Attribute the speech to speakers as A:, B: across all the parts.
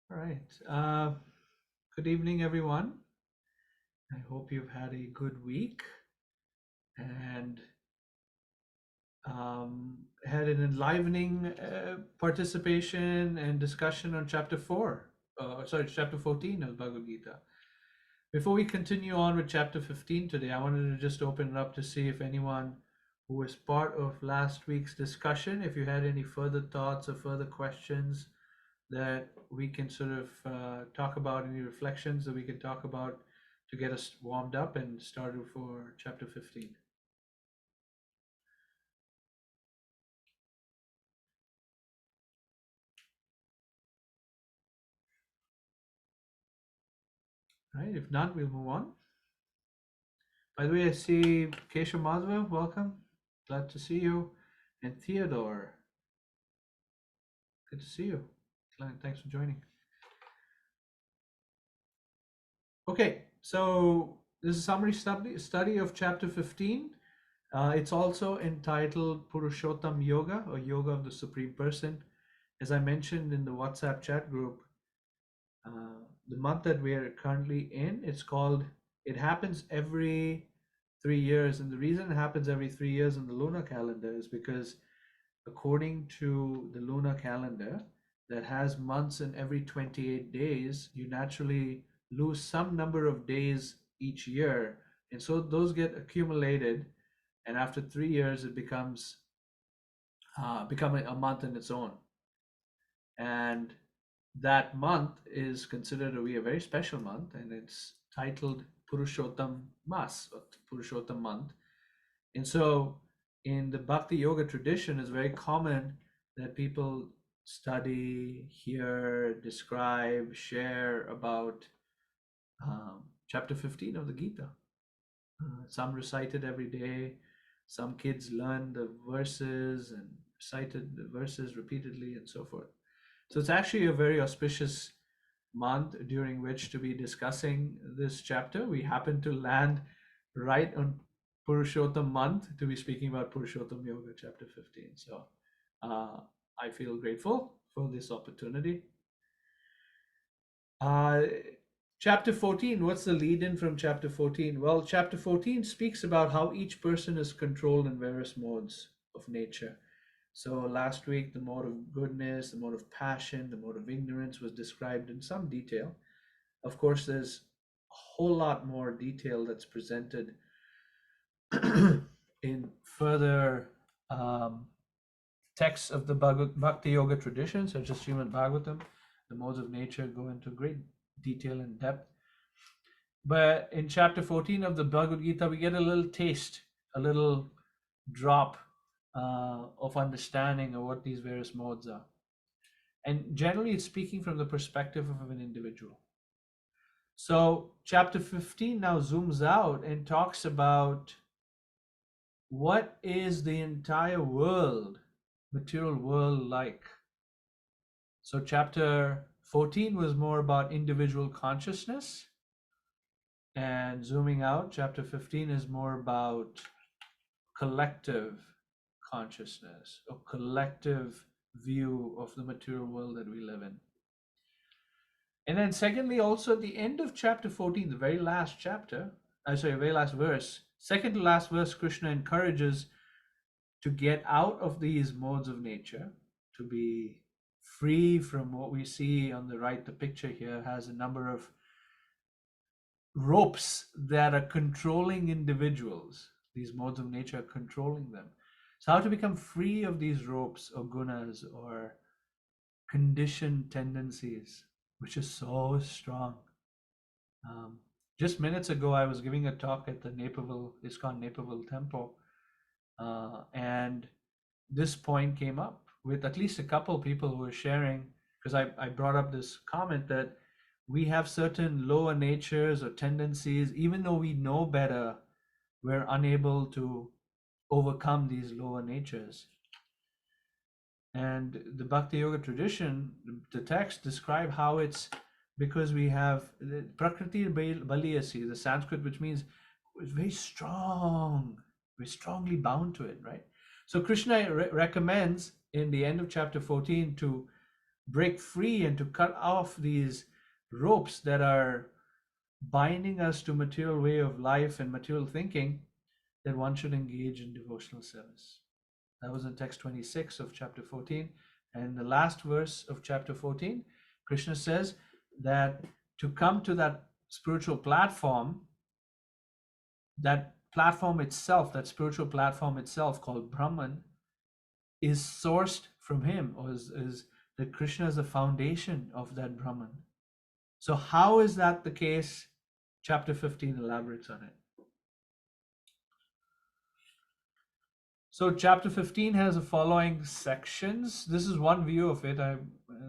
A: All right. Good evening, everyone. I hope you've had a good week and had an enlivening participation and discussion on chapter 4. Chapter 14 of Bhagavad Gita. Before we continue on with chapter 15 today, I wanted to just open it up to see if anyone who was part of last week's discussion, if you had any further thoughts or further questions that we can sort of talk about, any reflections that we can talk about to get us warmed up and started for chapter 15. Right? If not, we'll move on. By the way, I see Keshav Madhva, welcome. Glad to see you. And Theodore, good to see you. Thanks for joining. Okay, so this is a summary study of chapter 15. It's also entitled Purushottam Yoga, or Yoga of the Supreme Person. As I mentioned in the WhatsApp chat group, the month that we are currently in, it happens every 3 years. And the reason it happens every 3 years in the lunar calendar is because according to the lunar calendar that has months in every 28 days, you naturally lose some number of days each year. And so those get accumulated. And after 3 years, it becomes becoming a month in its own. And that month is considered to be a very special month, and it's titled Purushottam Mas, or Purushottam month. And so in the Bhakti Yoga tradition, it's very common that people study, hear, describe, share about chapter 15 of the Gita. Some recite it every day. Some kids learn the verses and recited the verses repeatedly and so forth. So it's actually a very auspicious month during which to be discussing this chapter. We happen to land right on Purushottam month to be speaking about Purushottam Yoga, chapter 15. So I feel grateful for this opportunity. Chapter 14, what's the lead in from chapter 14? Well, chapter 14 speaks about how each person is controlled in various modes of nature. So last week, the mode of goodness, the mode of passion, the mode of ignorance was described in some detail. Of course, there's a whole lot more detail that's presented in further texts of the Bhakti Yoga tradition, such as Srimad Bhagavatam. The modes of nature go into great detail and depth. But in chapter 14 of the Bhagavad Gita, we get a little taste, a little drop of understanding of what these various modes are. And generally, it's speaking from the perspective of an individual. So, chapter 15 now zooms out and talks about what is the entire world, material world, like. So, chapter 14 was more about individual consciousness. And zooming out, chapter 15 is more about collective consciousness, a collective view of the material world that we live in. And then secondly, also at the end of chapter 14, the very last very last verse, second to last verse, Krishna encourages to get out of these modes of nature, to be free from what we see on the right. The picture here has a number of ropes that are controlling individuals. These modes of nature are controlling them. So how to become free of these ropes or gunas or conditioned tendencies, which is so strong. Just minutes ago, I was giving a talk at the ISKCON Naperville Temple, and this point came up with at least a couple people who were sharing, because I brought up this comment that we have certain lower natures or tendencies, even though we know better, we're unable to overcome these lower natures. And the Bhakti Yoga tradition, the text describe how it's because we have Prakriti Baliyasi, the Sanskrit, which means it's very strong, we're strongly bound to it, right? So Krishna recommends in the end of chapter 14 to break free and to cut off these ropes that are binding us to material way of life and material thinking, that one should engage in devotional service. That was in text 26 of chapter 14. And the last verse of chapter 14, Krishna says that to come to that spiritual platform, that platform itself, that spiritual platform itself called Brahman, is sourced from him, or is that Krishna is the foundation of that Brahman. So how is that the case? Chapter 15 elaborates on it. So chapter 15 has the following sections. This is one view of it.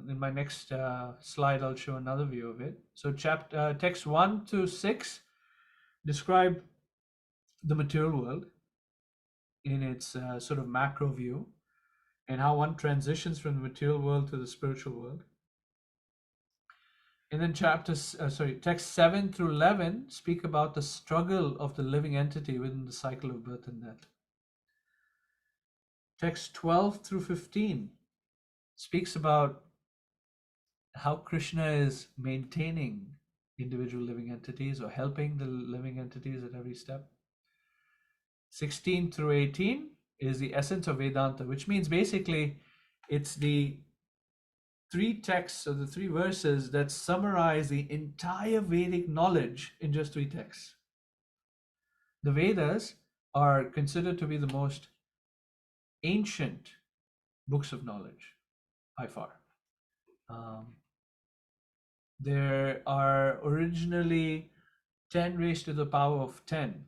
A: In my next slide, I'll show another view of it. So text 1 to 6 describe the material world in its sort of macro view, and how one transitions from the material world to the spiritual world. And then text 7 through 11 speak about the struggle of the living entity within the cycle of birth and death. Text 12 through 15 speaks about how Krishna is maintaining individual living entities or helping the living entities at every step. 16 through 18 is the essence of Vedanta, which means basically it's the three texts or the three verses that summarize the entire Vedic knowledge in just three texts. The Vedas are considered to be the most ancient books of knowledge by far. There are originally 10 raised to the power of 10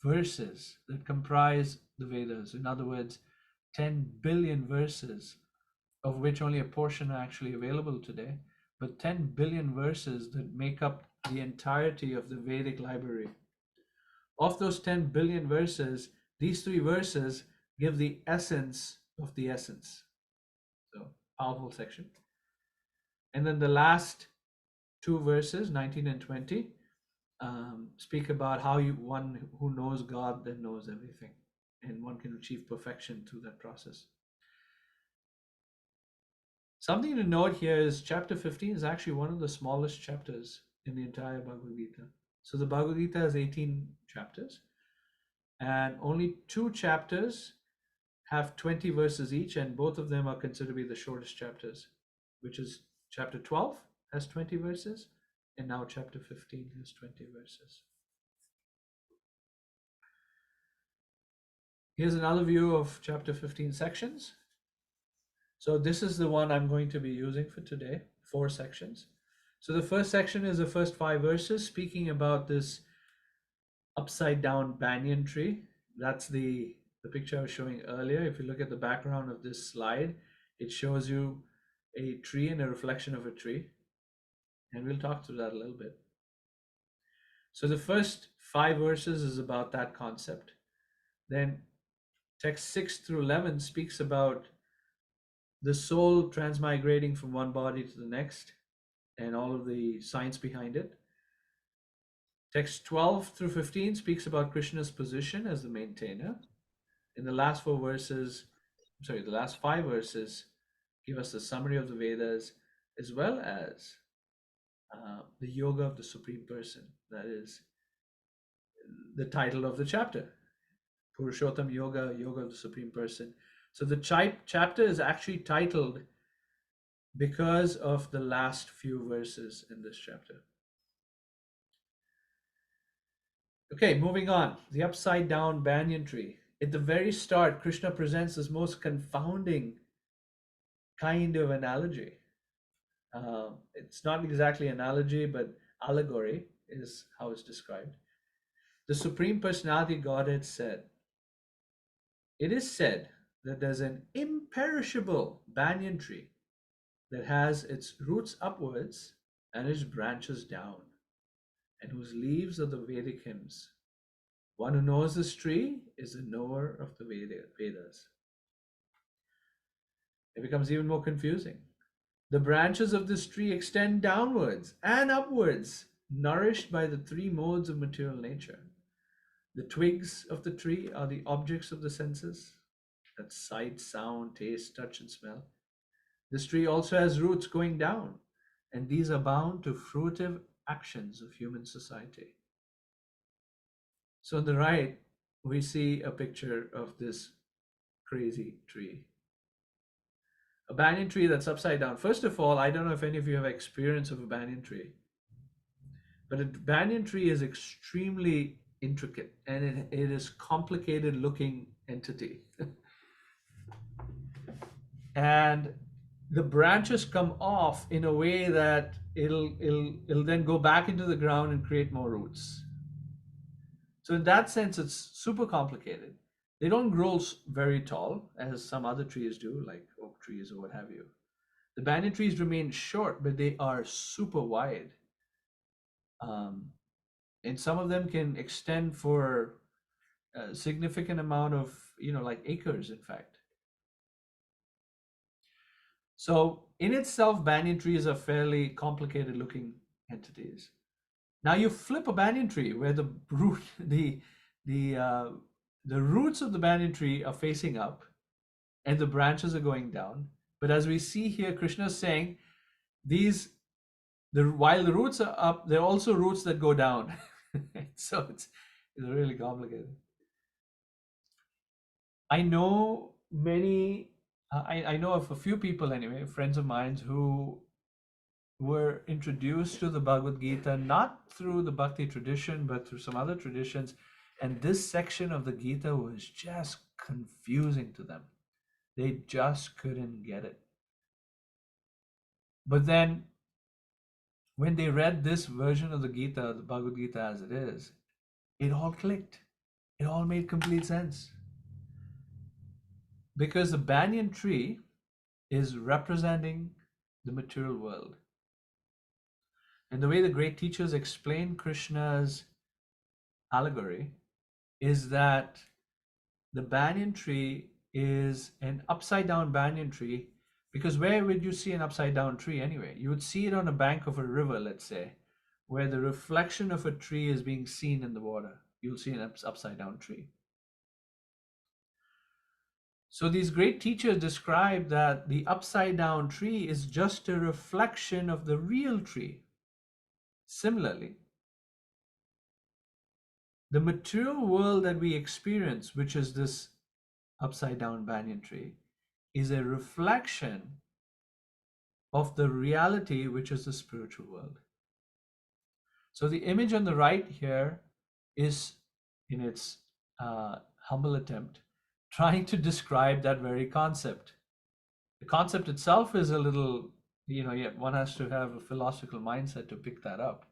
A: verses that comprise the Vedas. In other words, 10 billion verses, of which only a portion are actually available today, but 10 billion verses that make up the entirety of the Vedic library. Of those 10 billion verses, these three verses give the essence of the essence. So, powerful section. And then the last two verses, 19 and 20, speak about how one who knows God then knows everything, and one can achieve perfection through that process. Something to note here is chapter 15 is actually one of the smallest chapters in the entire Bhagavad Gita. So the Bhagavad Gita has 18 chapters, and only 2 chapters have 20 verses each, and both of them are considered to be the shortest chapters, which is chapter 12 has 20 verses, and now chapter 15 has 20 verses. Here's another view of chapter 15 sections. So this is the one I'm going to be using for today, 4 sections. So the first section is the first 5 verses speaking about this upside down banyan tree. That's the picture I was showing earlier. If you look at the background of this slide, it shows you a tree and a reflection of a tree. And we'll talk through that a little bit. So the first 5 verses is about that concept. Then text 6 through 11 speaks about the soul transmigrating from one body to the next and all of the science behind it. Text 12 through 15 speaks about Krishna's position as the maintainer. In the last 5 verses give us the summary of the Vedas, as well as the yoga of the Supreme Person. That is the title of the chapter, Purushottam Yoga, Yoga of the Supreme Person. So the chapter is actually titled because of the last few verses in this chapter. Okay, moving on. The upside down banyan tree. At the very start, Krishna presents this most confounding kind of analogy. It's not exactly analogy, but allegory is how it's described. The Supreme Personality Godhead said, "It is said that there's an imperishable banyan tree that has its roots upwards and its branches down, and whose leaves are the Vedic hymns. One who knows this tree is a knower of the Vedas." It becomes even more confusing. The branches of this tree extend downwards and upwards, nourished by the 3 modes of material nature. The twigs of the tree are the objects of the senses, that's sight, sound, taste, touch, and smell. This tree also has roots going down, and these are bound to fruitive actions of human society. So on the right, we see a picture of this crazy tree. A banyan tree that's upside down. First of all, I don't know if any of you have experience of a banyan tree, but a banyan tree is extremely intricate and it is complicated looking entity. And the branches come off in a way that it'll then go back into the ground and create more roots. So in that sense, it's super complicated. They don't grow very tall as some other trees do, like oak trees or what have you. The banyan trees remain short, but they are super wide. Um, and some of them can extend for a significant amount of, like acres, in fact. So in itself, banyan trees are fairly complicated looking entities. Now you flip a banyan tree where the root, the uh, the roots of the banyan tree are facing up, and the branches are going down. But as we see here, Krishna is saying these while the roots are up, there are also roots that go down. So it's really complicated. I know many. I know of a few people anyway, friends of mine who were introduced to the Bhagavad Gita not through the Bhakti tradition, but through some other traditions. And this section of the Gita was just confusing to them. They just couldn't get it. But then when they read this version of the Gita, the Bhagavad Gita as it is, it all clicked. It all made complete sense. Because the banyan tree is representing the material world. And the way the great teachers explain Krishna's allegory is that the banyan tree is an upside down banyan tree, because where would you see an upside down tree anyway? You would see it on a bank of a river, let's say, where the reflection of a tree is being seen in the water. You'll see an upside down tree. So these great teachers describe that the upside down tree is just a reflection of the real tree. Similarly, the material world that we experience, which is this upside down banyan tree, is a reflection of the reality, which is the spiritual world. So the image on the right here is, in its humble attempt, trying to describe that very concept. The concept itself is a little, one has to have a philosophical mindset to pick that up.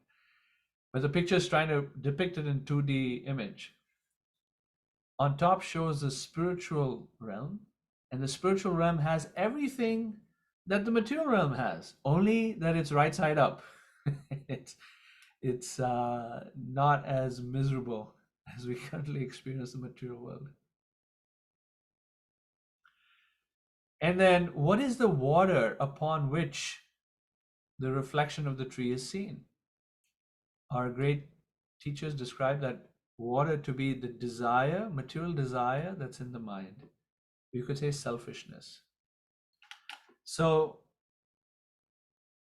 A: But the picture is trying to depict it in 2D image. On top shows the spiritual realm, and the spiritual realm has everything that the material realm has, only that it's right side up. it's not as miserable as we currently experience the material world. And then, what is the water upon which the reflection of the tree is seen? Our great teachers describe that water to be the desire, material desire that's in the mind. You could say selfishness. So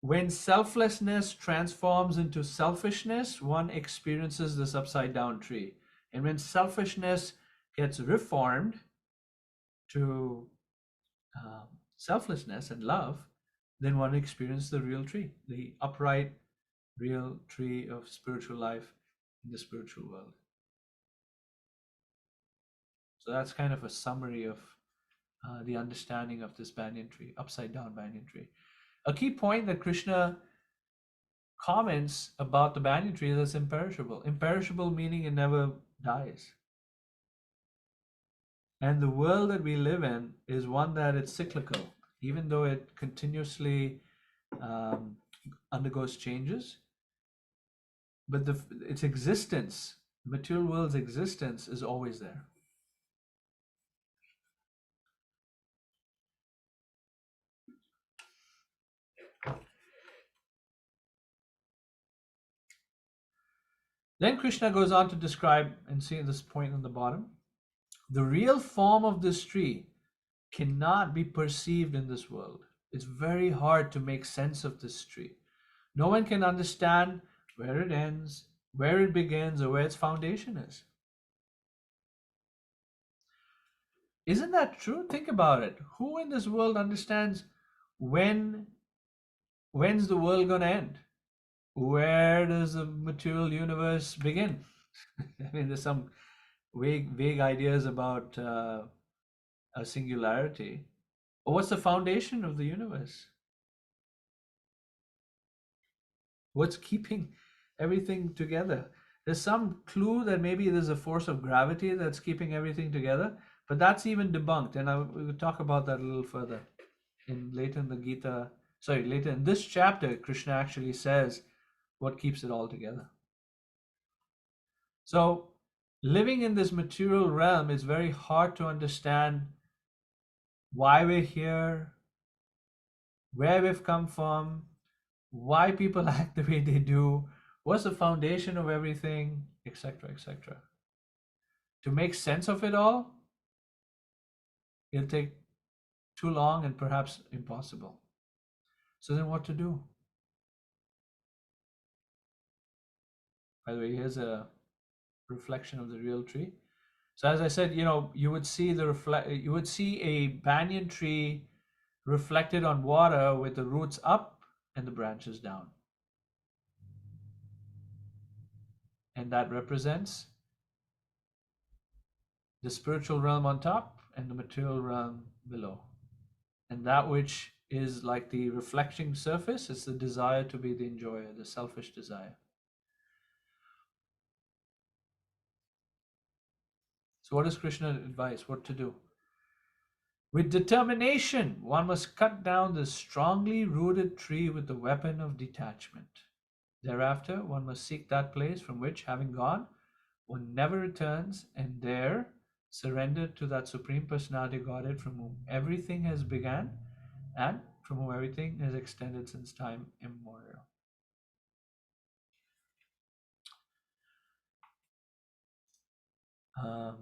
A: when selflessness transforms into selfishness, one experiences this upside down tree. And when selfishness gets reformed to selflessness and love, then one experiences the real tree, the upright, real tree of spiritual life in the spiritual world. So that's kind of a summary of the understanding of this banyan tree, upside down banyan tree. A key point that Krishna comments about the banyan tree is it's imperishable. Imperishable meaning it never dies. And the world that we live in is one that it's cyclical, even though it continuously undergoes changes. But its existence, the material world's existence, is always there. Then Krishna goes on to describe, and see this point on the bottom, the real form of this tree cannot be perceived in this world. It's very hard to make sense of this tree. No one can understand where it ends, where it begins, or where its foundation is. Isn't that true? Think about it. Who in this world understands when when's the world going to end? Where does the material universe begin? I mean, there's some vague ideas about a singularity. Or what's the foundation of the universe? What's keeping everything together? There's some clue that maybe there's a force of gravity that's keeping everything together, but that's even debunked, and we will talk about that a little further later in the Gita. Sorry, later in this chapter, Krishna actually says what keeps it all together. So, living in this material realm is very hard to understand why we're here, where we've come from, why people act the way they do, what's the foundation of everything, etc., etc. To make sense of it all, it'll take too long and perhaps impossible. So then what to do? By the way, here's a reflection of the real tree. So as I said, you would see a banyan tree reflected on water with the roots up and the branches down. And that represents the spiritual realm on top and the material realm below. And that which is like the reflecting surface is the desire to be the enjoyer, the selfish desire. So what does Krishna advise? What to do? With determination, one must cut down the strongly rooted tree with the weapon of detachment. Thereafter, one must seek that place from which, having gone, one never returns, and there surrender to that Supreme Personality Godhead from whom everything has begun and from whom everything has extended since time immemorial. Um,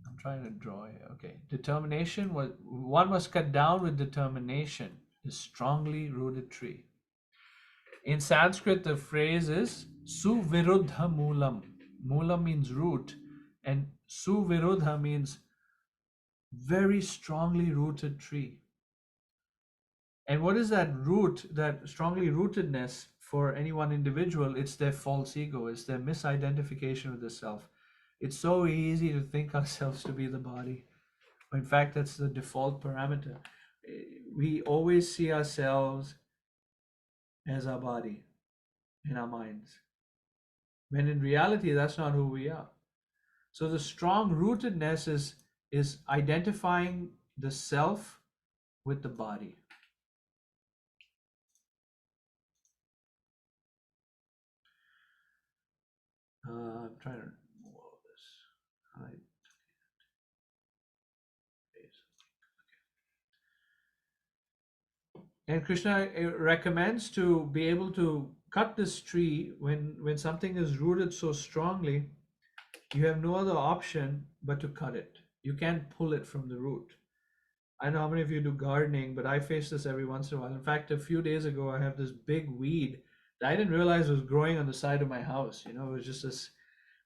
A: I'm trying to draw here. Okay. Determination, one must cut down with determination the strongly rooted tree. In Sanskrit, the phrase is suviruddha moolam. Moolam means root, and suviruddha means very strongly rooted tree. And what is that root, that strongly rootedness for any one individual? It's their false ego, it's their misidentification with the self. It's so easy to think ourselves to be the body. In fact, that's the default parameter. We always see ourselves as our body in our minds, when in reality, that's not who we are. So the strong rootedness is identifying the self with the body. I'm trying to move all this. Hide. And Krishna recommends to be able to cut this tree when something is rooted so strongly, you have no other option but to cut it. You can't pull it from the root. I know how many of you do gardening, but I face this every once in a while. In fact, a few days ago, I have this big weed that I didn't realize was growing on the side of my house. It was just this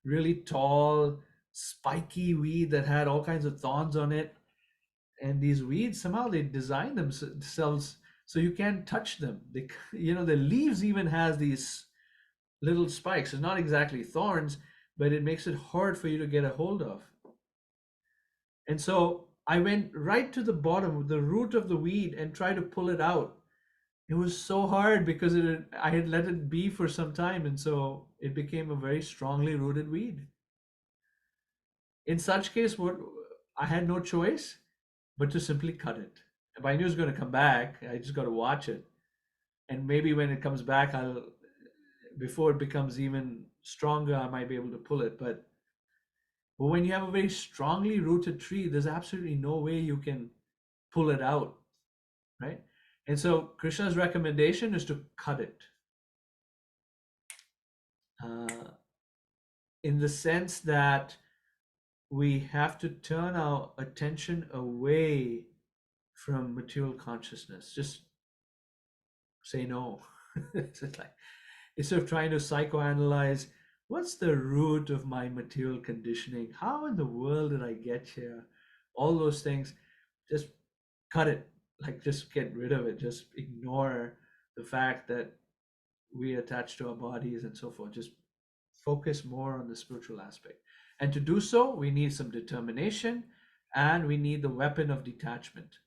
A: really tall, spiky weed that had all kinds of thorns on it. And these weeds, somehow they design themselves so you can't touch them. The leaves even has these little spikes. It's not exactly thorns, but it makes it hard for you to get a hold of. And so I went right to the bottom, the root of the weed, and tried to pull it out. It was so hard because I had let it be for some time, and so it became a very strongly rooted weed. In such case, what I had no choice but to simply cut it. If I knew it was going to come back, I just got to watch it. And maybe when it comes back, before it becomes even stronger, I might be able to pull it. But when you have a very strongly rooted tree, there's absolutely no way you can pull it out, right? And so Krishna's recommendation is to cut it. in the sense that we have to turn our attention away from material consciousness. Just say no. It's just like, instead of trying to psychoanalyze what's the root of my material conditioning, how in the world did I get here, all those things, just cut it. Like, just get rid of it. Just ignore the fact that we attach to our bodies and so forth. Just focus more on the spiritual aspect. And to do so, we need some determination, and we need the weapon of detachment.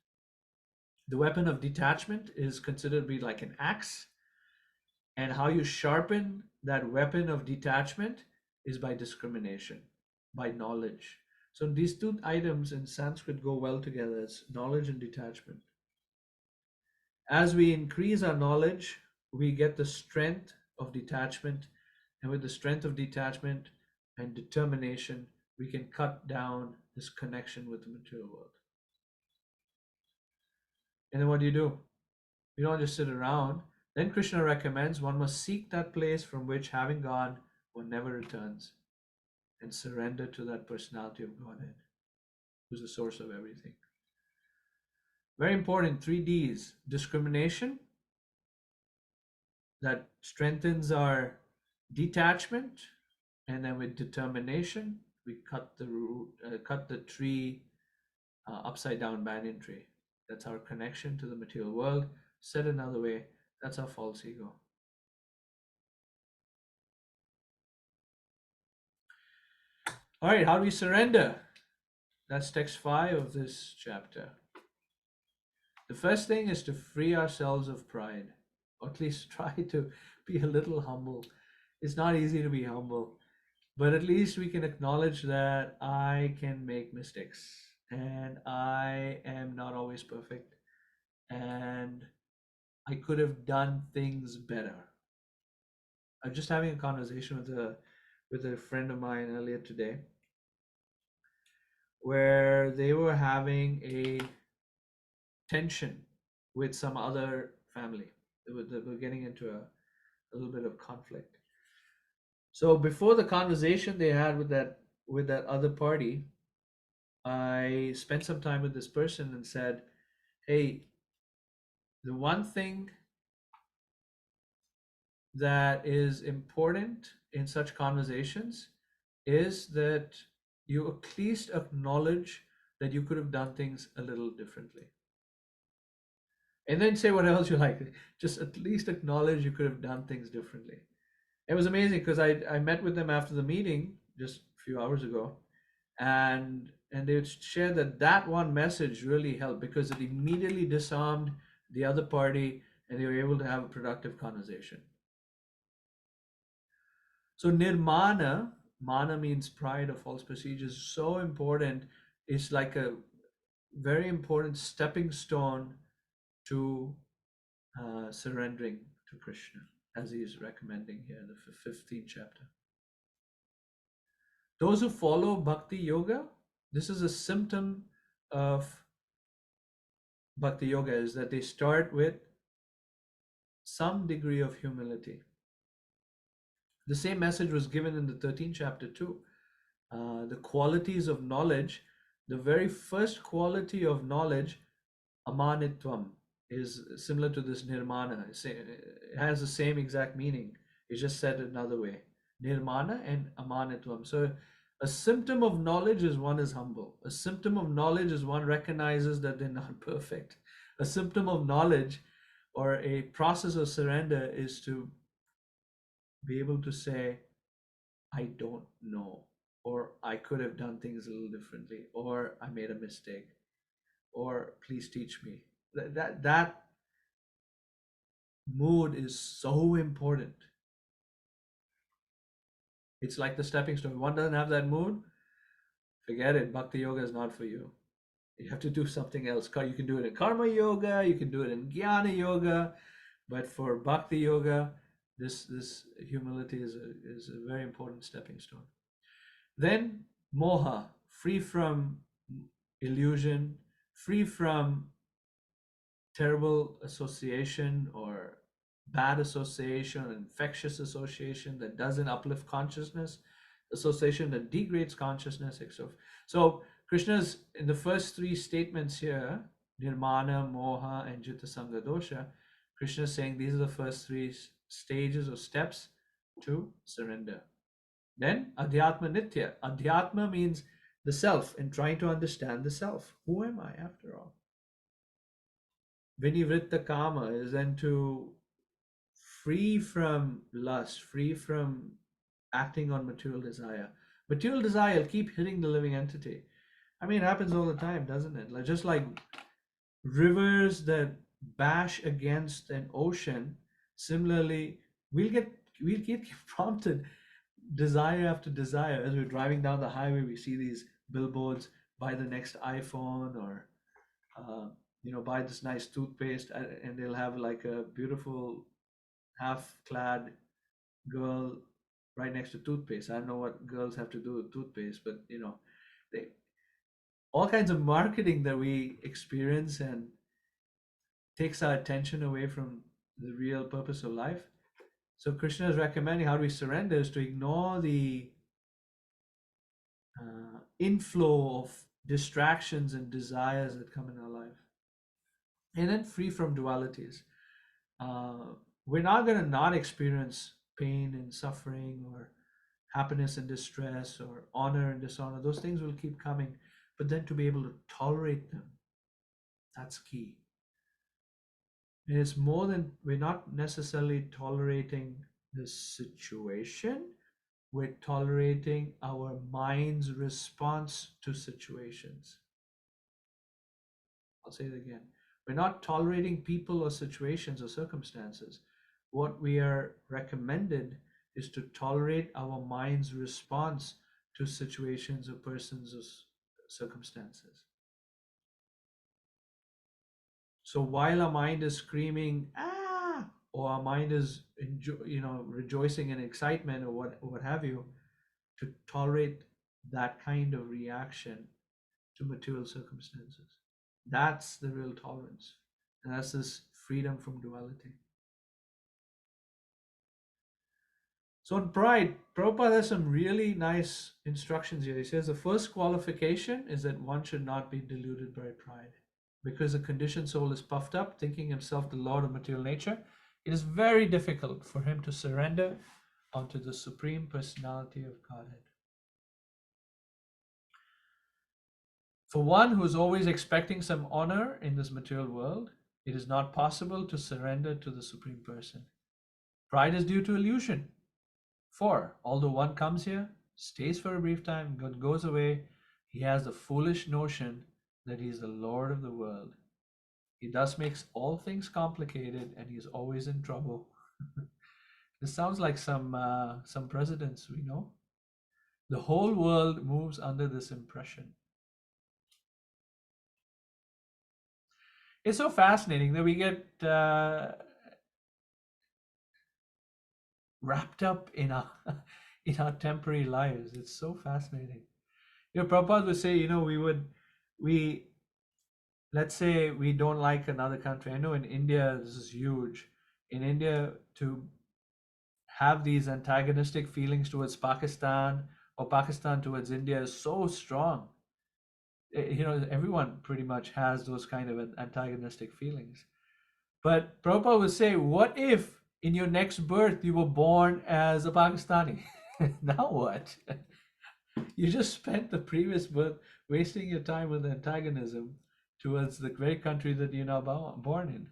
A: The weapon of detachment is considered to be like an axe, and how you sharpen that weapon of detachment is by discrimination, by knowledge. So these two items in Sanskrit go well together. It's knowledge and detachment. As we increase our knowledge, we get the strength of detachment. And with the strength of detachment and determination, we can cut down this connection with the material world. And then what do? We don't just sit around. Then Krishna recommends one must seek that place from which, having gone, one never returns, and surrender to that personality of Godhead, who's the source of everything. Very important, 3Ds: discrimination, that strengthens our detachment, and then with determination, we cut the root, cut the tree, upside down banyan tree. That's our connection to the material world. Said another way, that's our false ego. All right, how do we surrender? That's text 5 of this chapter. The first thing is to free ourselves of pride, or at least try to be a little humble. It's not easy to be humble, but at least we can acknowledge that I can make mistakes and I am not always perfect and I could have done things better. I was just having a conversation with a friend of mine earlier today, where they were having a tension with some other family. They were getting into a little bit of conflict. So before the conversation they had with that other party, I spent some time with this person and said, "Hey, the one thing that is important in such conversations is that you at least acknowledge that you could have done things a little differently. And then say what else you like. Just at least acknowledge you could have done things differently." It was amazing because I met with them after the meeting just a few hours ago, and they shared that that one message really helped because it immediately disarmed the other party and they were able to have a productive conversation. So nirmana, mana means pride or false procedures, so important. It's like a very important stepping stone to surrendering to Krishna, as he is recommending here in the 15th chapter. Those who follow bhakti yoga, this is a symptom of bhakti yoga, is that they start with some degree of humility. The same message was given in the 13th chapter too. The qualities of knowledge, the very first quality of knowledge, amanitvam, is similar to this nirmana. It has the same exact meaning. It's just said another way. Nirmana and amanitvam. So a symptom of knowledge is one is humble. A symptom of knowledge is one recognizes that they're not perfect. A symptom of knowledge or a process of surrender is to be able to say, I don't know, or I could have done things a little differently, or I made a mistake, or please teach me. That mood is so important. It's like the stepping stone. One doesn't have that mood, forget it. Bhakti yoga is not for you. You have to do something else. You can do it in karma yoga, you can do it in jnana yoga, but for bhakti yoga, this humility is a very important stepping stone. Then moha, free from illusion, free from terrible association or bad association, infectious association that doesn't uplift consciousness. association that degrades consciousness, etc. So Krishna's in the first three statements here, nirmana, moha, and jita sanga dosha, Krishna is saying these are the first three stages or steps to surrender. Then adhyatma nitya. Adhyatma means the self and trying to understand the self. Who am I after all? Vinivritta kama is then to free from lust, free from acting on material desire. Material desire will keep hitting the living entity. I mean, it happens all the time, doesn't it? Like just like rivers that bash against an ocean, similarly, we'll get prompted desire after desire. As we're driving down the highway, we see these billboards: buy the next iPhone, or uh, buy this nice toothpaste, and they'll have like a beautiful half-clad girl right next to toothpaste. I don't know what girls have to do with toothpaste, but they all kinds of marketing that we experience and takes our attention away from the real purpose of life. So Krishna is recommending how do we surrender is to ignore the inflow of distractions and desires that come in our life, and then free from dualities. We're not going to not experience pain and suffering, or happiness and distress, or honor and dishonor. Those things will keep coming, but then to be able to tolerate them, that's key. And it's more than, we're not necessarily tolerating the situation, we're tolerating our mind's response to situations. I'll say it again. We're not tolerating people or situations or circumstances. What we are recommended is to tolerate our mind's response to situations or persons or circumstances. So while our mind is screaming, ah, or our mind is rejoicing in excitement, or what have you, to tolerate that kind of reaction to material circumstances. That's the real tolerance. And that's this freedom from duality. So on pride, Prabhupada has some really nice instructions here. He says the first qualification is that one should not be deluded by pride. Because the conditioned soul is puffed up, thinking himself the lord of material nature, it is very difficult for him to surrender onto the Supreme Personality of Godhead. For one who is always expecting some honor in this material world, it is not possible to surrender to the Supreme Person. Pride is due to illusion. For, although one comes here, stays for a brief time, goes away, he has the foolish notion that he is the Lord of the world. He thus makes all things complicated, and he is always in trouble. This sounds like some presidents we know. The whole world moves under this impression. It's so fascinating that we get wrapped up in our in our temporary lives. It's so fascinating. Prabhupada would say, we let's say we don't like another country. I know in India this is huge. In India, to have these antagonistic feelings towards Pakistan or Pakistan towards India is so strong. Everyone pretty much has those kind of antagonistic feelings. But Prabhupada would say, what if in your next birth you were born as a Pakistani? Now what? You just spent the previous birth wasting your time with antagonism towards the very country that you're now born in.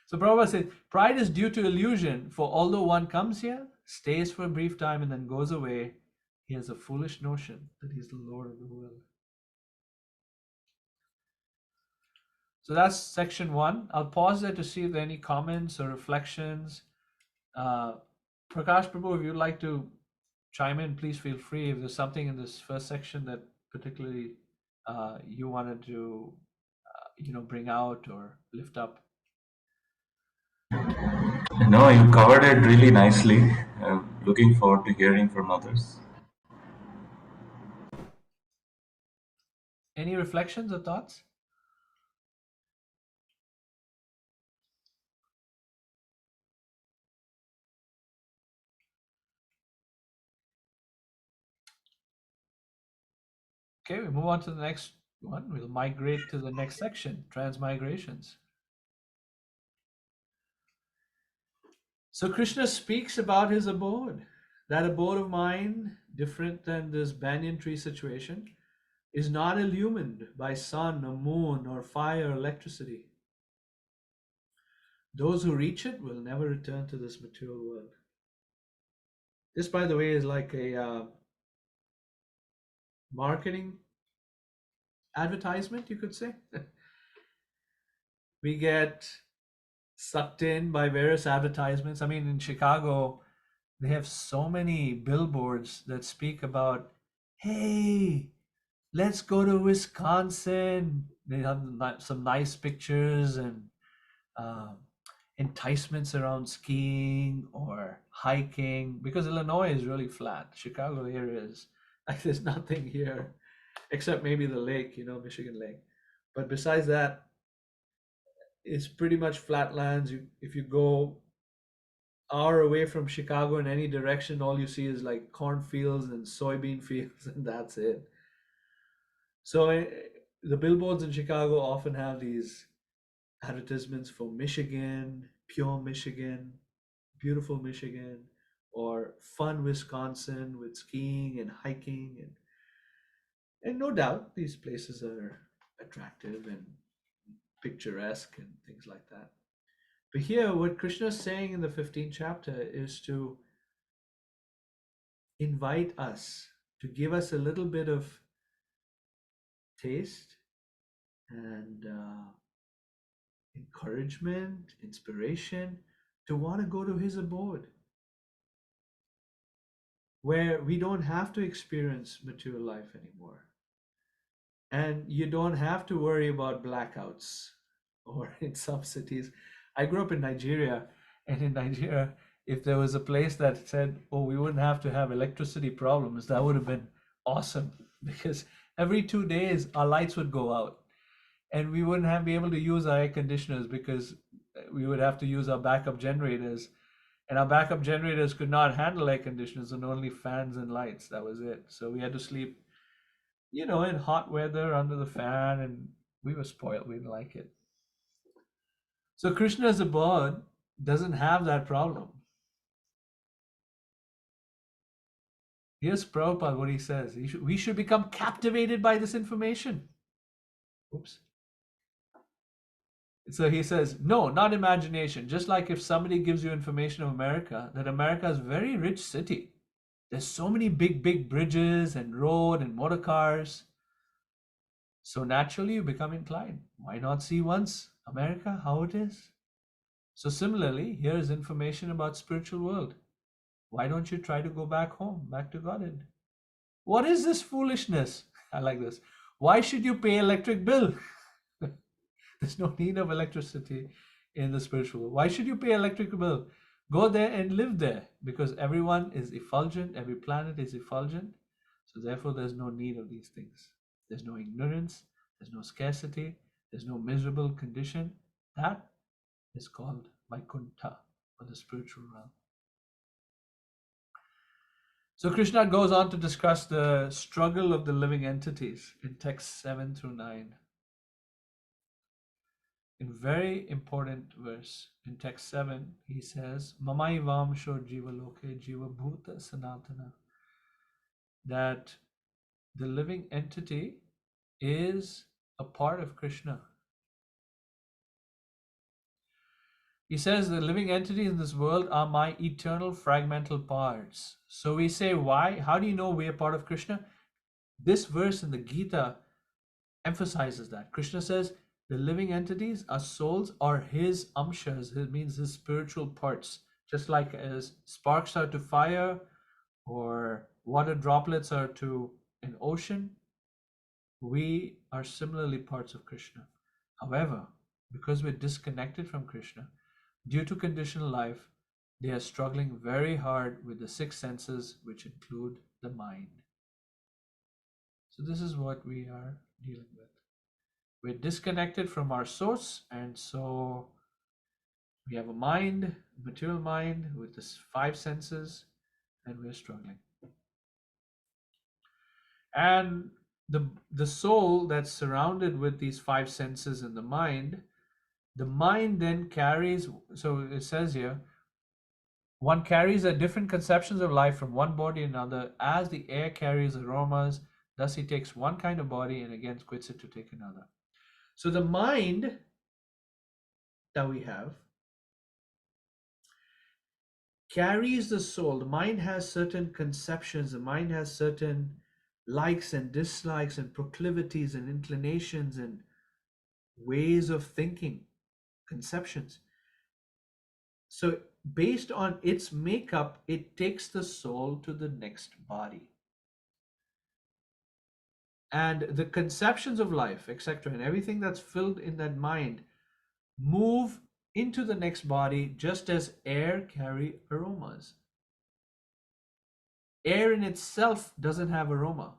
A: So Prabhupada said, pride is due to illusion, for although one comes here, stays for a brief time, and then goes away, he has a foolish notion that he's the Lord of the world. So that's section 1. I'll pause there to see if there are any comments or reflections. Prakash Prabhu, if you'd like to chime in, please feel free. If there's something in this first section that particularly you wanted to bring out or lift up.
B: No, you covered it really nicely. Looking forward to hearing from others.
A: Any reflections or thoughts? Okay, we move on to the next one. We'll migrate to the next section, transmigrations. So Krishna speaks about his abode. That abode of mine, different than this banyan tree situation, is not illumined by sun or moon or fire or electricity. Those who reach it will never return to this material world. This, by the way, is like a marketing advertisement, you could say. We get sucked in by various advertisements. I mean, in Chicago, they have so many billboards that speak about, hey, let's go to Wisconsin. They have some nice pictures and um, enticements around skiing or hiking, because Illinois is really flat. Chicago here is like there's nothing here except maybe the lake, Michigan Lake. But besides that, it's pretty much flatlands. If you go hour away from Chicago in any direction, all you see is like cornfields and soybean fields, and that's it. So the billboards in Chicago often have these advertisements for Michigan, pure Michigan, beautiful Michigan, or fun Wisconsin with skiing and hiking, and no doubt these places are attractive and picturesque and things like that. But here, what Krishna is saying in the 15th chapter is to invite us, to give us a little bit of taste and encouragement, inspiration to want to go to his abode, where we don't have to experience material life anymore. And you don't have to worry about blackouts, or in some cities. I grew up in Nigeria, and in Nigeria, if there was a place that said, oh, we wouldn't have to have electricity problems, that would have been awesome, because every 2 days our lights would go out and we wouldn't be able to use our air conditioners because we would have to use our backup generators, and our backup generators could not handle air conditioners and only fans and lights. That was it. So we had to sleep, in hot weather under the fan, and we were spoiled. We didn't like it. So Krishna as a bird doesn't have that problem. Here's Prabhupada, what he says. We should become captivated by this information. Oops. So he says, no, not imagination. Just like if somebody gives you information of America, that America is a very rich city. There's so many big, big bridges and road and motor cars. So naturally you become inclined. Why not see once America, how it is? So similarly, here is information about spiritual world. Why don't you try to go back home, back to Godhead? What is this foolishness? I like this. Why should you pay electric bill? There's no need of electricity in the spiritual world. Why should you pay electric bill? Go there and live there, because everyone is effulgent, every planet is effulgent. So therefore, there's no need of these things. There's no ignorance, there's no scarcity, there's no miserable condition. That is called Vaikuntha, or the spiritual realm. So Krishna goes on to discuss the struggle of the living entities in text 7 through 9. In very important verse in text 7, he says, Mamaivam-sho jiva loke jiva bhuta sanatana, that the living entity is a part of Krishna. He says the living entities in this world are my eternal fragmental parts. So we say, why? How do you know we are part of Krishna? This verse in the Gita emphasizes that. Krishna says the living entities are souls or his amshas. It means his spiritual parts. Just like as sparks are to fire or water droplets are to an ocean, we are similarly parts of Krishna. However, because we're disconnected from Krishna, due to conditional life, they are struggling very hard with the six senses, which include the mind. So this is what we are dealing with. We're disconnected from our source, and so we have a mind, material mind with the five senses, and we're struggling. And the soul that's surrounded with these five senses in the mind then carries, so it says here, one carries a different conceptions of life from one body to another, as the air carries aromas, thus he takes one kind of body and again quits it to take another. So the mind that we have carries the soul. The mind has certain conceptions, the mind has certain likes and dislikes and proclivities and inclinations and ways of thinking, conceptions. So, based on its makeup, it takes the soul to the next body. And the conceptions of life, etc., and everything that's filled in that mind move into the next body just as air carry aromas. Air in itself doesn't have aroma.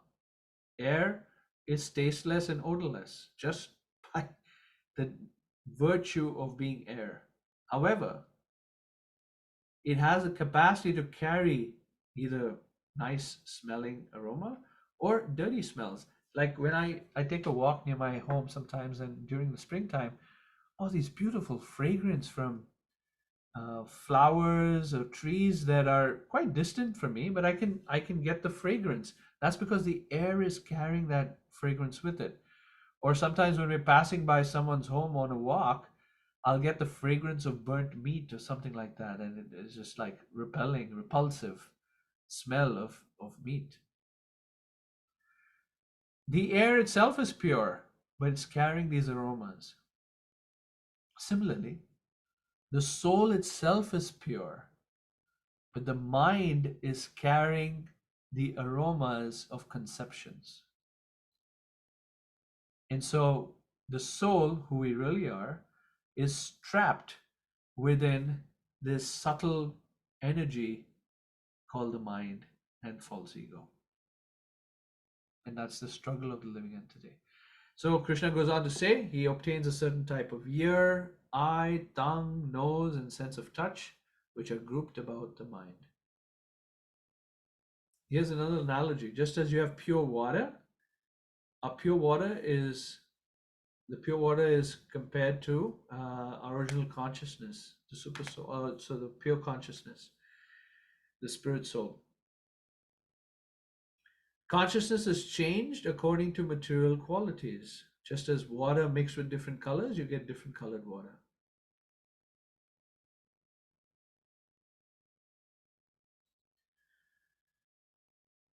A: Air is tasteless and odorless just by the virtue of being air. However, it has a capacity to carry either nice smelling aroma or dirty smells. Like when I take a walk near my home sometimes, and during the springtime, all these beautiful fragrance from flowers or trees that are quite distant from me, but I can get the fragrance. That's because the air is carrying that fragrance with it. Or sometimes when we're passing by someone's home on a walk, I'll get the fragrance of burnt meat or something like that, and it is just like repulsive smell of meat. The air itself is pure, but it's carrying these aromas. Similarly, the soul itself is pure, but the mind is carrying the aromas of conceptions. And so the soul, who we really are, is trapped within this subtle energy called the mind and false ego. And that's the struggle of the living entity. So Krishna goes on to say he obtains a certain type of ear, eye, tongue, nose, and sense of touch, which are grouped about the mind. Here's another analogy. Just as you have pure water, a pure water is the pure water is compared to our original consciousness, the super soul, so the pure consciousness, the spirit soul. Consciousness is changed according to material qualities. Just as water mixed with different colors, you get different colored water.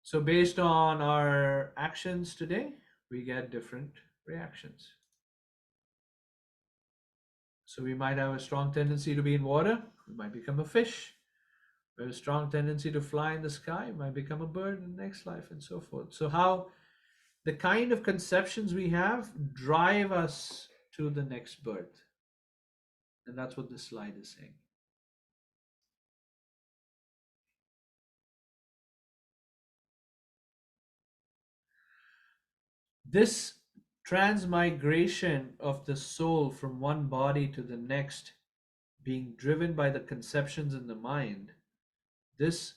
A: So based on our actions today, we get different reactions. So we might have a strong tendency to be in water, we might become a fish. We have a strong tendency to fly in the sky, we might become a bird in the next life, and so forth. So how the kind of conceptions we have drive us to the next birth. And that's what this slide is saying. This transmigration of the soul from one body to the next, being driven by the conceptions in the mind, this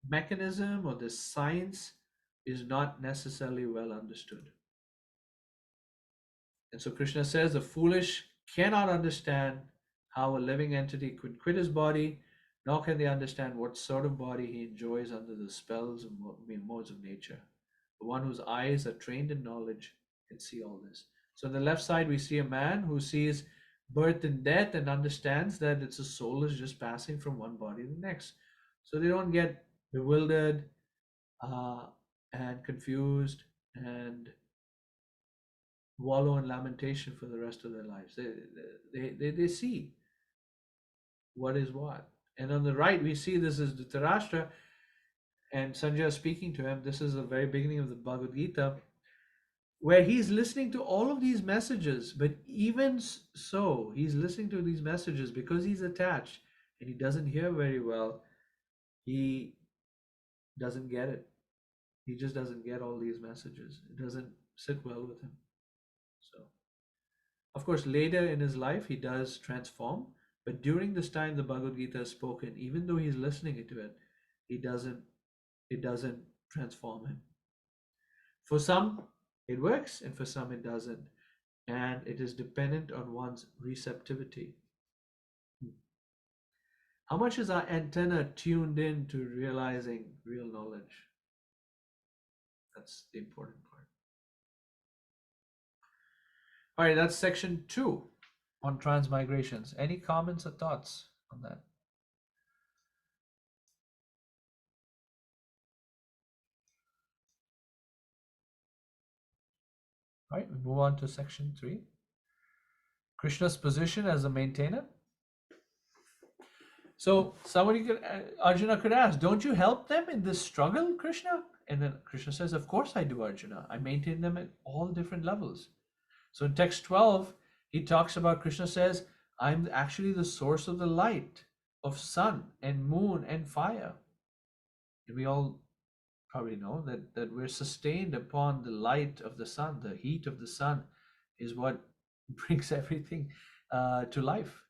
A: mechanism or this science is not necessarily well understood. And so Krishna says the foolish cannot understand how a living entity could quit his body, nor can they understand what sort of body he enjoys under the spells of modes of nature. The one whose eyes are trained in knowledge can see all this. So on the left side, we see a man who sees birth and death and understands that it's a soul is just passing from one body to the next. So they don't get bewildered uh, and confused and wallow in lamentation for the rest of their lives. They see what is what. And on the right, we see this is Dhritarashtra and Sanjay speaking to him. This is the very beginning of the Bhagavad Gita, where he's listening to all of these messages. But even so, he's listening to these messages because he's attached and he doesn't hear very well. He doesn't get it. He just doesn't get all these messages. It doesn't sit well with him. So, of course, later in his life, he does transform. But during this time, the Bhagavad Gita is spoken. Even though he's listening to it, he doesn't. It doesn't transform him. For some, it works, and for some, it doesn't. And it is dependent on one's receptivity. How much is our antenna tuned in to realizing real knowledge? That's the important part. All right, that's section 2 on transmigrations. Any comments or thoughts on that? All right, we move on to section 3. Krishna's position as a maintainer. So Arjuna could ask, don't you help them in this struggle, Krishna? And then Krishna says, of course I do, Arjuna. I maintain them at all different levels. So in text 12, he talks about, Krishna says, I'm actually the source of the light, of sun and moon and fire. And we all probably know that we're sustained upon the light of the sun. The heat of the sun is what brings everything to life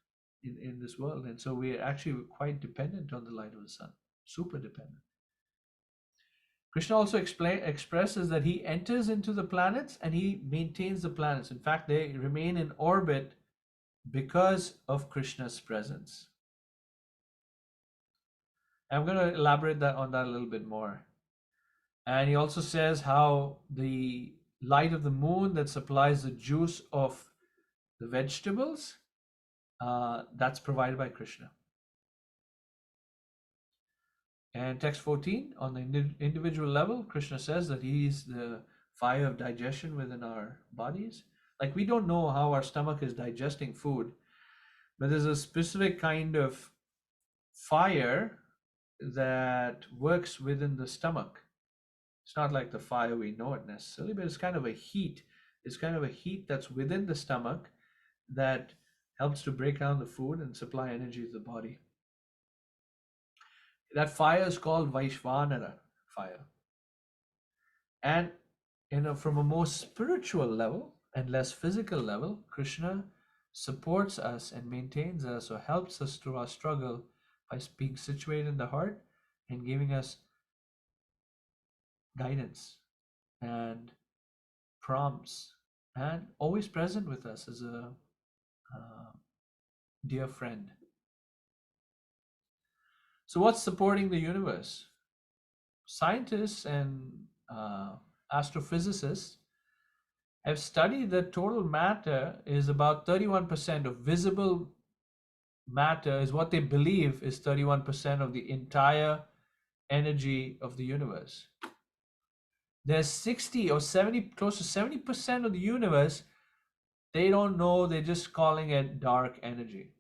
A: in this world. And so we're actually quite dependent on the light of the sun, super dependent. Krishna also expresses that he enters into the planets and he maintains the planets. In fact, they remain in orbit because of Krishna's presence. I'm going to elaborate on that a little bit more. And he also says how the light of the moon that supplies the juice of the vegetables, that's provided by Krishna. And text 14, on the individual level, Krishna says that he's the fire of digestion within our bodies. Like, we don't know how our stomach is digesting food, but there's a specific kind of fire that works within the stomach. It's not like the fire we know it necessarily, but it's kind of a heat. It's kind of a heat that's within the stomach that helps to break down the food and supply energy to the body. That fire is called Vaishvanara fire. And from a more spiritual level and less physical level, Krishna supports us and maintains us or helps us through our struggle by being situated in the heart and giving us guidance and prompts and always present with us as a dear friend. So what's supporting the universe? Scientists and astrophysicists have studied that total matter is about 31% of visible matter is what they believe is 31% of the entire energy of the universe. There's 60 or 70, close to 70% of the universe, they don't know, they're just calling it dark energy.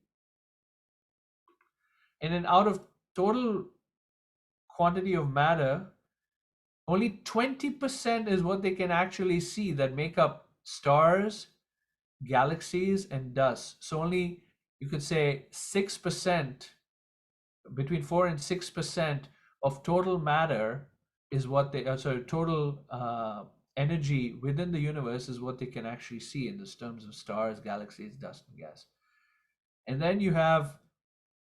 A: And then out of total quantity of matter, only 20% is what they can actually see that make up stars, galaxies, and dust. So only, you could say 6%, between 4 and 6% of total matter is what they, total energy within the universe is what they can actually see in the terms of stars, galaxies, dust, and gas. And then you have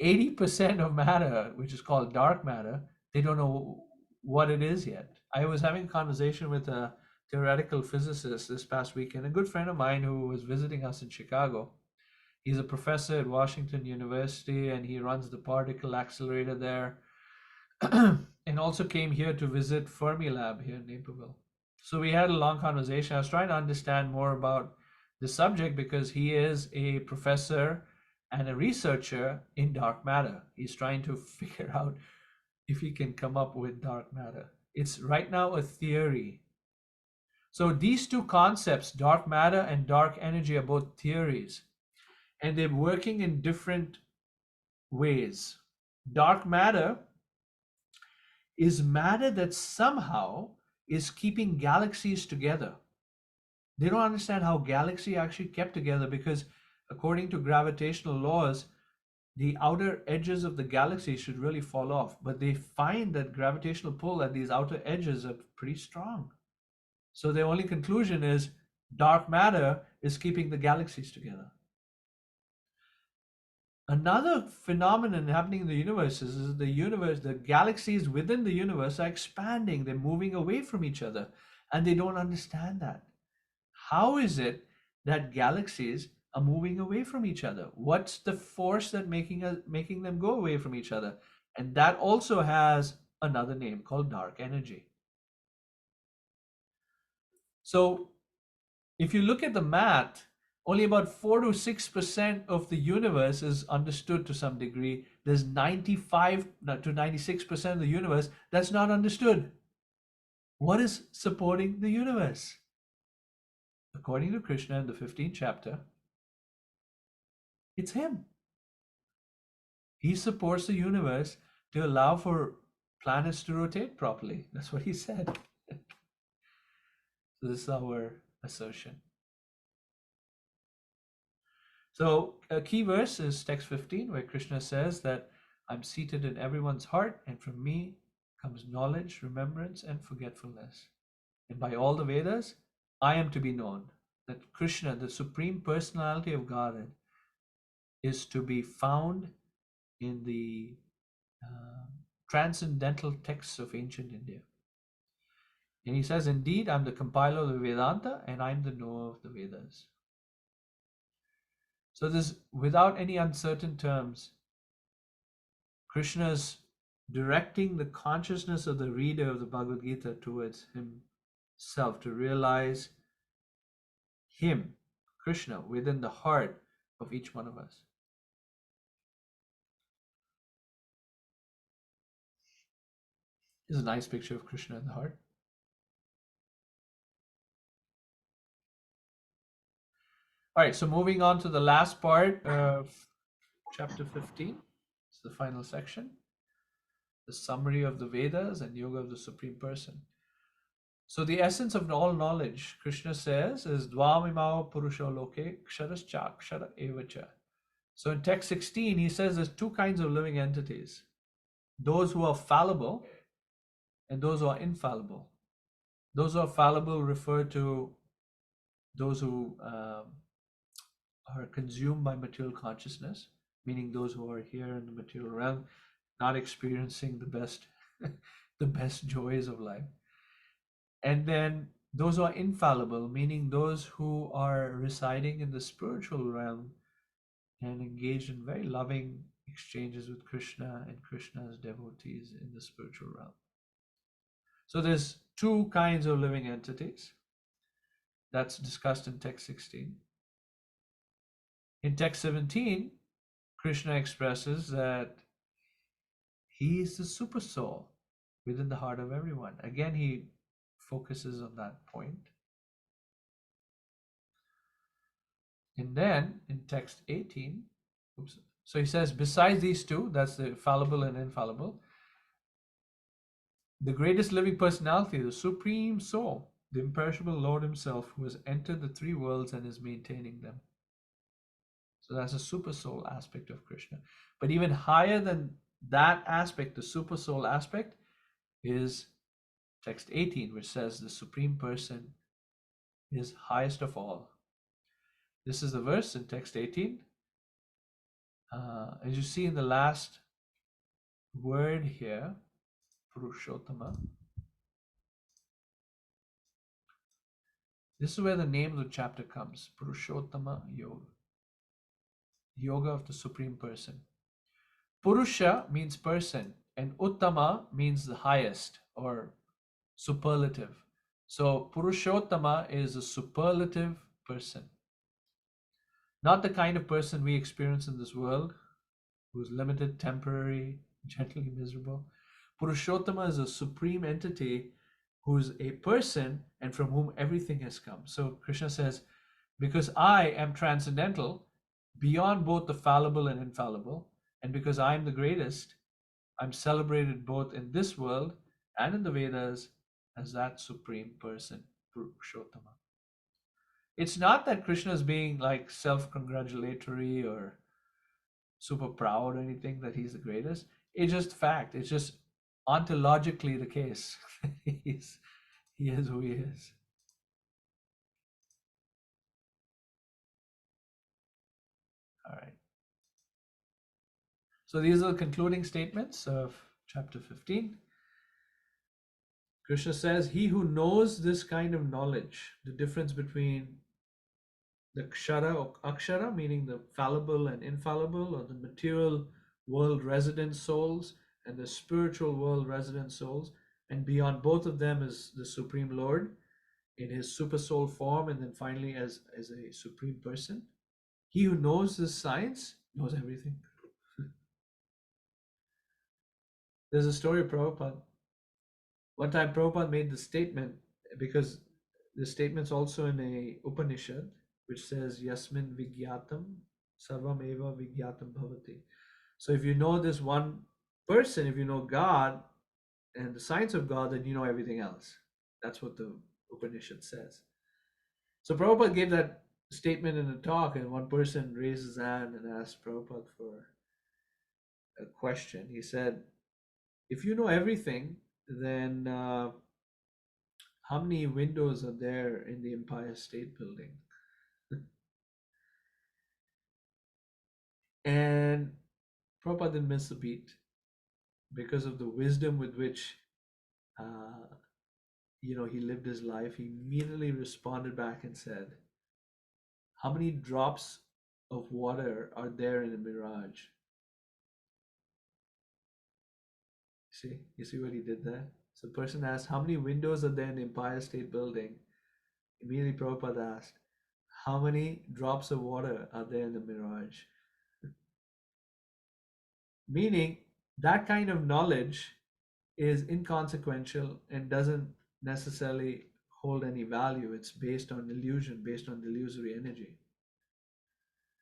A: 80% of matter, which is called dark matter. They don't know what it is yet. I was having a conversation with a theoretical physicist this past weekend, a good friend of mine who was visiting us in Chicago. He's a professor at Washington University and he runs the particle accelerator there and also came here to visit Fermilab here in Naperville. So we had a long conversation. I was trying to understand more about the subject because he is a professor and a researcher in dark matter. He's trying to figure out if he can come up with dark matter. It's right now a theory. So these two concepts, dark matter and dark energy, are both theories, and they're working in different ways. Dark matter is matter that somehow is keeping galaxies together. They don't understand how galaxy actually kept together because according to gravitational laws, the outer edges of the galaxy should really fall off, but they find that gravitational pull at these outer edges are pretty strong. So their only conclusion is dark matter is keeping the galaxies together. Another phenomenon happening in the universe is the galaxies within the universe are expanding. They're moving away from each other. And they don't understand that. How is it that galaxies are moving away from each other? What's the force that making them go away from each other? And that also has another name called dark energy. So if you look at the math, only about 4 to 6% of the universe is understood to some degree. There's 95 to 96% of the universe that's not understood. What is supporting the universe? According to Krishna in the 15th chapter, it's him. He supports the universe to allow for planets to rotate properly. That's what he said. So this is our assertion. So a key verse is text 15, where Krishna says that I'm seated in everyone's heart, and from me comes knowledge, remembrance, and forgetfulness. And by all the Vedas, I am to be known. That Krishna, the Supreme Personality of Godhead, is to be found in the transcendental texts of ancient India. And he says, indeed, I'm the compiler of the Vedanta, and I'm the knower of the Vedas. So this, without any uncertain terms, Krishna's directing the consciousness of the reader of the Bhagavad Gita towards himself to realize him, Krishna, within the heart of each one of us. This is a nice picture of Krishna in the heart. All right, so moving on to the last part of chapter 15. It's the final section. The summary of the Vedas and Yoga of the Supreme Person. So the essence of all knowledge, Krishna says, is Dvamimao Purusho Loke Ksharascha Kshara Evacha. So in text 16, he says there's two kinds of living entities. Those who are fallible and those who are infallible. Those who are fallible refer to those who are consumed by material consciousness, meaning those who are here in the material realm, not experiencing the best joys of life. And then those who are infallible, meaning those who are residing in the spiritual realm and engaged in very loving exchanges with Krishna and Krishna's devotees in the spiritual realm. So there's two kinds of living entities that's discussed in text 16. In text 17, Krishna expresses that he is the super soul within the heart of everyone. Again, he focuses on that point. And then in text 18, so he says, besides these two, that's the fallible and infallible, the greatest living personality, the Supreme Soul, the imperishable Lord himself, who has entered the three worlds and is maintaining them. So that's a super soul aspect of Krishna. But even higher than that aspect, the super soul aspect, is text 18, which says the Supreme Person is highest of all. This is the verse in text 18. As you see in the last word here, Purushottama, this is where the name of the chapter comes, Purushottama Yoga, Yoga of the Supreme Person. Purusha means person, and Uttama means the highest or superlative. So Purushottama is a superlative person. Not the kind of person we experience in this world, who's limited, temporary, gently miserable. Purushottama is a supreme entity who's a person and from whom everything has come. So Krishna says, because I am transcendental, beyond both the fallible and infallible, and because I'm the greatest, I'm celebrated both in this world and in the Vedas as that supreme person, Purushottama. It's not that Krishna is being like self-congratulatory or super proud or anything that he's the greatest. It's just fact. It's just ontologically the case. he is who he is. All right. So these are the concluding statements of chapter 15. Krishna says, he who knows this kind of knowledge, the difference between the kshara or akshara, meaning the fallible and infallible, or the material world resident souls and the spiritual world resident souls, and beyond both of them is the Supreme Lord in his super soul form, and then finally as a supreme person. He who knows this science knows everything. There's a story of Prabhupada. One time Prabhupada made the statement, because the statement's also in a Upanishad, which says, Yasmin Vigyatam Sarvam Eva Vigyatam Bhavati. So if you know this one person, if you know God and the science of God, then you know everything else. That's what the Upanishad says. So Prabhupada gave that statement in a talk, and one person raised his hand and asked Prabhupada for a question. He said, if you know everything, then how many windows are there in the Empire State Building? And Prabhupada didn't miss a beat because of the wisdom with which he lived his life. He immediately responded back and said, how many drops of water are there in a mirage? You see what he did there? So the person asked, how many windows are there in the Empire State Building? Immediately Prabhupada asked, how many drops of water are there in the mirage? Meaning that kind of knowledge is inconsequential and doesn't necessarily hold any value. It's based on illusion, based on illusory energy.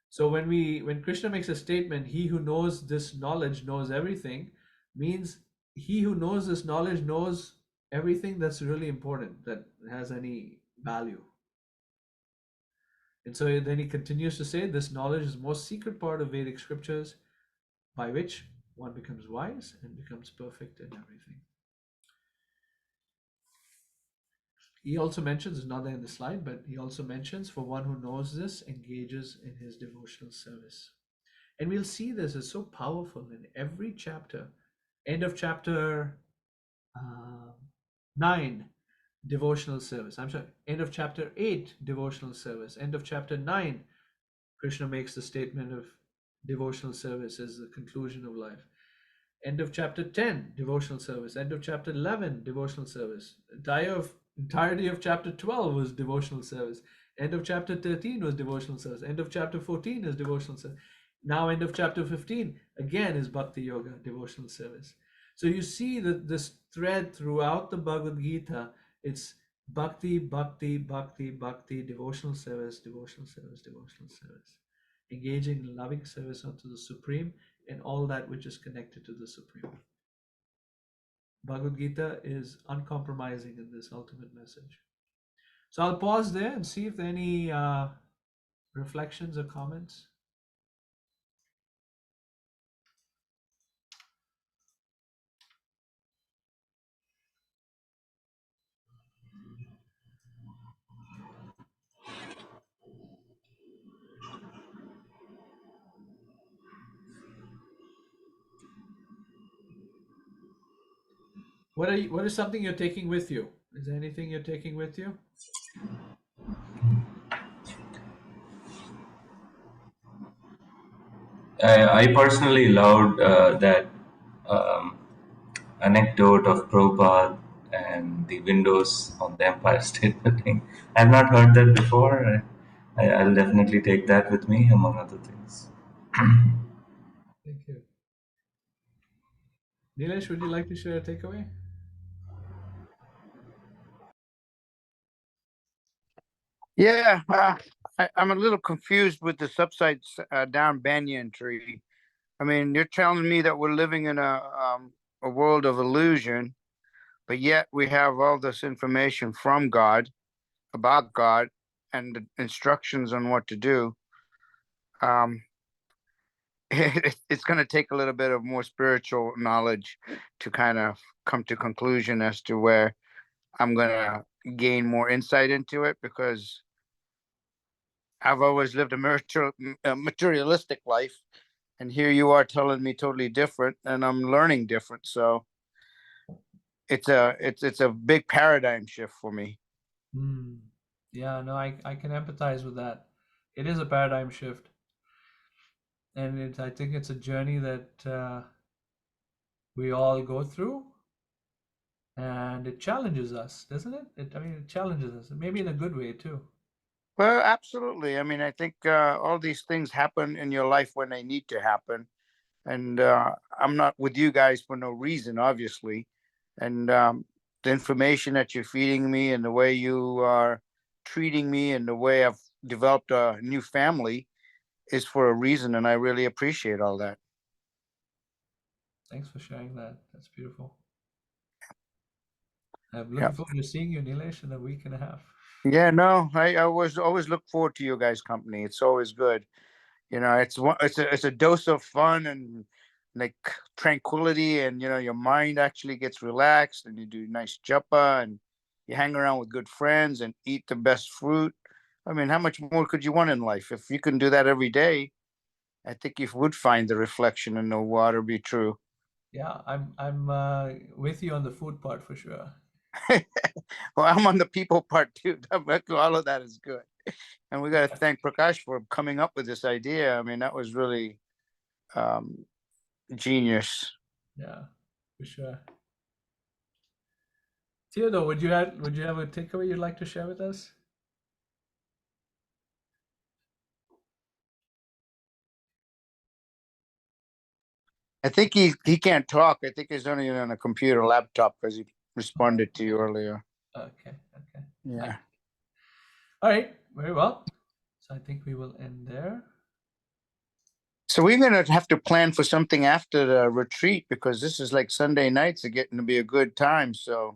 A: So when Krishna makes a statement, he who knows this knowledge knows everything, means he who knows this knowledge knows everything that's really important, that has any value. And so then he continues to say, this knowledge is the most secret part of Vedic scriptures, by which one becomes wise and becomes perfect in everything. He also mentions, it's not there in the slide, but he also mentions, for one who knows this, engages in his devotional service. And we'll see this is so powerful in every chapter. End of chapter 9, devotional service. I'm sorry, end of chapter 8, devotional service. End of chapter 9, Krishna makes the statement of devotional service as the conclusion of life. End of chapter 10, devotional service. End of chapter 11, devotional service. Entirety of chapter 12 was devotional service. End of chapter 13 was devotional service. End of chapter 14 is devotional service. Now end of chapter 15 again is Bhakti Yoga, devotional service. So you see that this thread throughout the Bhagavad Gita, it's bhakti, bhakti, bhakti, bhakti, devotional service, devotional service, devotional service. Engaging in loving service unto the Supreme and all that which is connected to the Supreme. Bhagavad Gita is uncompromising in this ultimate message. So I'll pause there and see if there are any reflections or comments. What is something you're taking with you? Is there anything you're taking with you?
B: I personally loved that um, anecdote of Prabhupada and the windows on the Empire State Building. I've not heard that before. I'll definitely take that with me, among other things.
A: Thank you. Nilesh, would you like to share a takeaway?
C: Yeah, I'm a little confused with this upside down banyan tree. I mean, you're telling me that we're living in a world of illusion, but yet we have all this information from God about God and the instructions on what to do. It's going to take a little bit of more spiritual knowledge to kind of come to conclusion as to where I'm going to gain more insight into it, because I've always lived a materialistic life, and here you are telling me totally different, and I'm learning different. So it's a big paradigm shift for me.
A: Hmm. Yeah, no, I can empathize with that. It is a paradigm shift, and I think it's a journey that we all go through, and it challenges us, doesn't it? I mean, it challenges us, maybe in a good way too.
C: Well, absolutely. I mean, I think all these things happen in your life when they need to happen. And I'm not with you guys for no reason, obviously. And the information that you're feeding me and the way you are treating me and the way I've developed a new family is for a reason. And I really appreciate all that.
A: Thanks for sharing that. That's beautiful. I'm
C: Yeah.
A: looking forward to seeing you, Nilesh, in a week and a half.
C: Yeah, no, I always look forward to you guys' company. It's always good. You know, it's a dose of fun and like tranquility, and you know, your mind actually gets relaxed, and you do nice japa, and you hang around with good friends and eat the best fruit. I mean, how much more could you want in life? If you can do that every day, I think you would find the reflection in the water be true.
A: Yeah, I'm with you on the food part for sure.
C: Well, I'm on the people part too. All of that is good. And we got to thank Prakash for coming up with this idea. I mean, that was really um, genius.
A: Yeah, for sure. Theodore, would you have a takeaway you'd like to share with us?
C: I think he can't talk. I think he's only on a computer laptop because he responded to you earlier.
A: Okay, okay.
C: Yeah.
A: All right, very well. So I think we will end there.
C: So we're gonna have to plan for something after the retreat because this is like Sunday nights are getting to be a good time. So